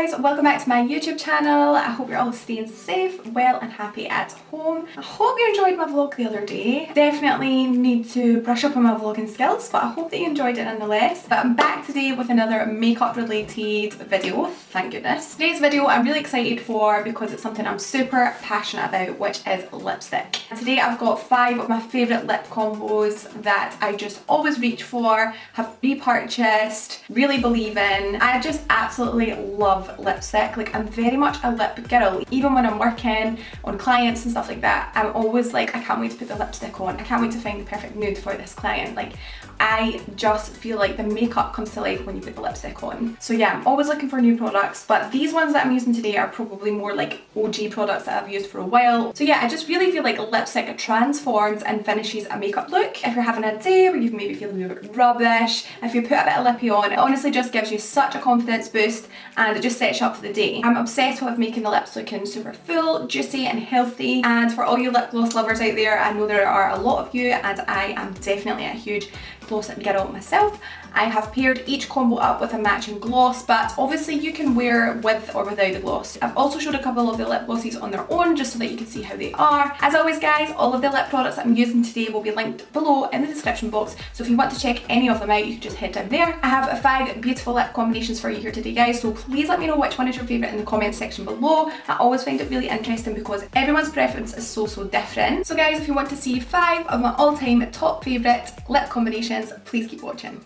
guys, welcome back to my YouTube channel. I hope you're all staying safe, well and happy at home. I hope you enjoyed my vlog the other day. Definitely need to brush up on my vlogging skills, but I hope that you enjoyed it nonetheless. But I'm back today with another makeup related video, thank goodness. Today's video I'm really excited for because it's something I'm super passionate about, which is lipstick. And today I've got 5 of my favourite lip combos that I just always reach for, have repurchased, really believe in. I just absolutely love lipstick. Like, I'm very much a lip girl. Even when I'm working on clients and stuff like that, I'm always like, I can't wait to put the lipstick on. I can't wait to find the perfect nude for this client. Like, I just feel like the makeup comes to life when you put the lipstick on. So yeah, I'm always looking for new products, but these ones that I'm using today are probably more like OG products that I've used for a while. So yeah, I just really feel like lipstick transforms and finishes a makeup look. If you're having a day where you maybe feeling a bit rubbish, if you put a bit of lippy on, it honestly just gives you such a confidence boost and it just sets you up for the day. I'm obsessed with making the lips looking super full, juicy and healthy, and for all you lip gloss lovers out there, I know there are a lot of you and I am definitely a huge gloss girl myself. I have paired each combo up with a matching gloss, but obviously you can wear with or without the gloss. I've also showed a couple of the lip glosses on their own just so that you can see how they are. As always guys, all of the lip products that I'm using today will be linked below in the description box, so if you want to check any of them out you can just head down there. I have 5 beautiful lip combinations for you here today guys, so please let me know which one is your favourite in the comment section below. I always find it really interesting because everyone's preference is so different. So guys, if you want to see 5 of my all-time top favourite lip combinations, please keep watching.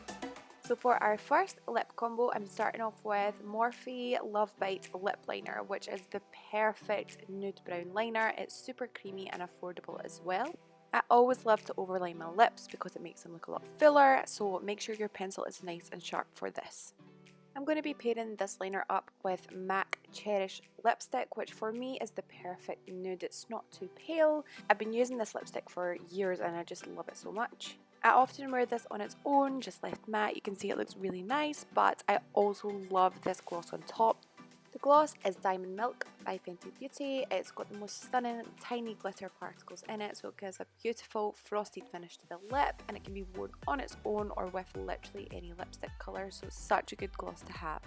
So for our first lip combo, I'm starting off with Morphe Love Bite Lip Liner, which is the perfect nude brown liner. It's super creamy and affordable as well. I always love to overline my lips because it makes them look a lot fuller, so make sure your pencil is nice and sharp for this. I'm going to be pairing this liner up with MAC Cherish lipstick, which for me is the perfect nude. It's not too pale. I've been using this lipstick for years and I just love it so much. I often wear this on its own, just left matte. You can see it looks really nice, but I also love this gloss on top. The gloss is Diamond Milk by Fenty Beauty. It's got the most stunning tiny glitter particles in it, so it gives a beautiful frosted finish to the lip, and it can be worn on its own or with literally any lipstick colour, so it's such a good gloss to have.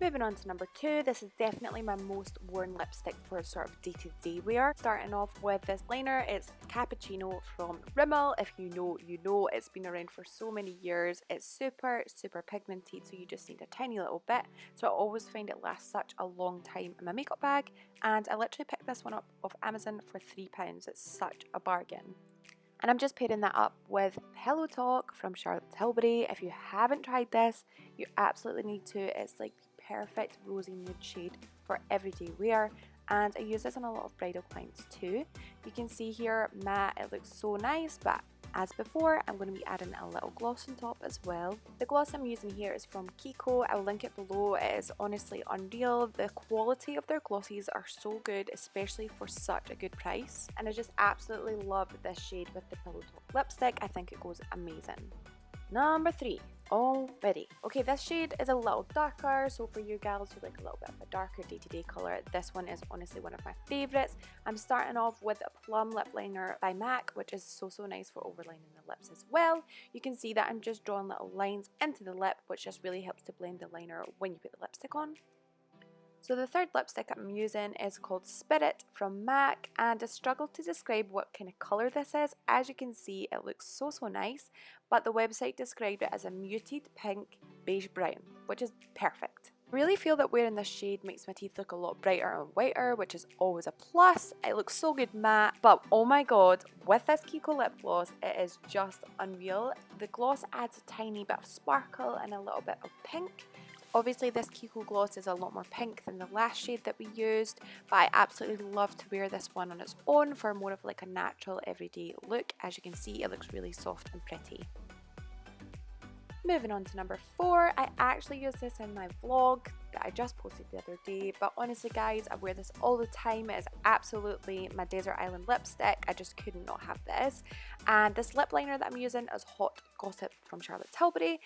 Moving on to number 2, this is definitely my most worn lipstick for sort of day-to-day wear. Starting off with this liner, it's Cappuccino from Rimmel. If you know, you know. It's been around for so many years. It's super pigmented, so you just need a tiny little bit. So I always find it lasts such a long time in my makeup bag, and I literally picked this one up off Amazon for £3. It's such a bargain. And I'm just pairing that up with Pillow Talk from Charlotte Tilbury. If you haven't tried this, you absolutely need to. It's like perfect rosy nude shade for everyday wear, and I use this on a lot of bridal clients too. You can see here matte, it looks so nice, but as before I'm going to be adding a little gloss on top as well. The gloss I'm using here is from Kiko. I'll link it below. It is honestly unreal. The quality of their glosses are so good, especially for such a good price, and I just absolutely love this shade with the Pillow Talk lipstick. I think it goes amazing. Number 3, Already. Okay, this shade is a little darker, so for you gals who like a little bit of a darker day-to-day colour, this one is honestly one of my favourites. I'm starting off with a Plum Lip Liner by MAC, which is so nice for overlining the lips as well. You can see that I'm just drawing little lines into the lip, which just really helps to blend the liner when you put the lipstick on. So the third lipstick I'm using is called Spirit from MAC, and I struggled to describe what kind of colour this is. As you can see, it looks so nice, but the website described it as a muted pink beige brown, which is perfect. I really feel that wearing this shade makes my teeth look a lot brighter and whiter, which is always a plus. It looks so good matte, but oh my god, with this Kiko lip gloss, it is just unreal. The gloss adds a tiny bit of sparkle and a little bit of pink. Obviously this Kiko gloss is a lot more pink than the last shade that we used, but I absolutely love to wear this one on its own for more of like a natural everyday look. As you can see, it looks really soft and pretty. Moving on to number 4, I actually used this in my vlog that I just posted the other day, but honestly guys, I wear this all the time. It is absolutely my desert island lipstick. I just could not have this. And this lip liner that I'm using is Hot Gossip from Charlotte Tilbury.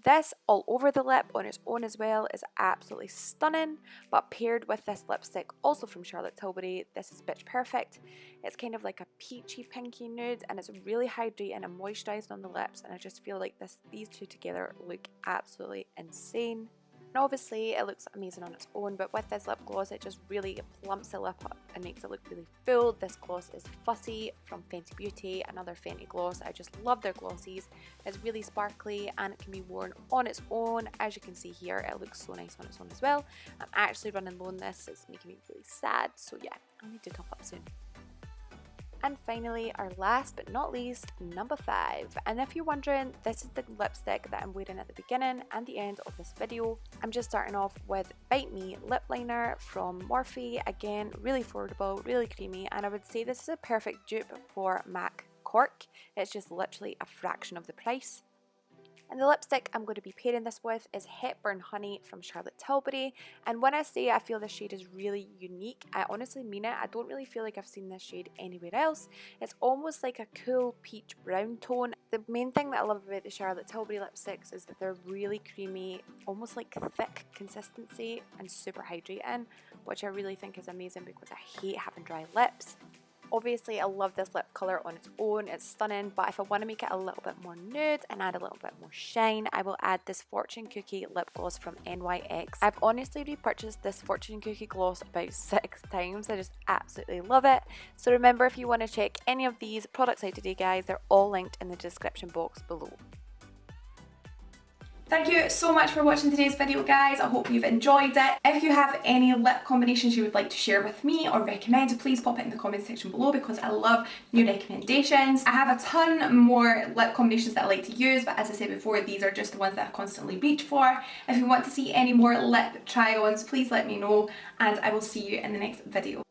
This all over the lip on its own as well is absolutely stunning, but paired with this lipstick also from Charlotte Tilbury, this is Bitch Perfect. It's kind of like a peachy pinky nude, and it's really hydrating and moisturising on the lips, and I just feel like these two together look absolutely insane. And obviously it looks amazing on its own, but with this lip gloss it just really plumps the lip up and makes it look really full. This gloss is Fussy from Fenty Beauty, another Fenty gloss. I just love their glossies. It's really sparkly and it can be worn on its own. As you can see here, it looks so nice on its own as well. I'm actually running low on this, it's making me really sad, so yeah, I'll need to top up soon. And finally, our last but not least, number 5. And if you're wondering, this is the lipstick that I'm wearing at the beginning and the end of this video. I'm just starting off with Bite Me lip liner from Morphe. Again, really affordable, really creamy, and I would say this is a perfect dupe for MAC Cork. It's just literally a fraction of the price. And the lipstick I'm going to be pairing this with is Hepburn Honey from Charlotte Tilbury. And when I say I feel this shade is really unique, I honestly mean it. I don't really feel like I've seen this shade anywhere else. It's almost like a cool peach brown tone. The main thing that I love about the Charlotte Tilbury lipsticks is that they're really creamy, almost like thick consistency and super hydrating, which I really think is amazing because I hate having dry lips. Obviously, I love this lip colour on its own, it's stunning, but if I want to make it a little bit more nude and add a little bit more shine, I will add this Fortune Cookie lip gloss from NYX. I've honestly repurchased this Fortune Cookie gloss about 6 times, I just absolutely love it. So remember, if you want to check any of these products out today guys, they're all linked in the description box below. Thank you so much for watching today's video guys, I hope you've enjoyed it. If you have any lip combinations you would like to share with me or recommend, please pop it in the comment section below because I love new recommendations. I have a ton more lip combinations that I like to use, but as I said before, these are just the ones that I constantly reach for. If you want to see any more lip try-ons, please let me know and I will see you in the next video.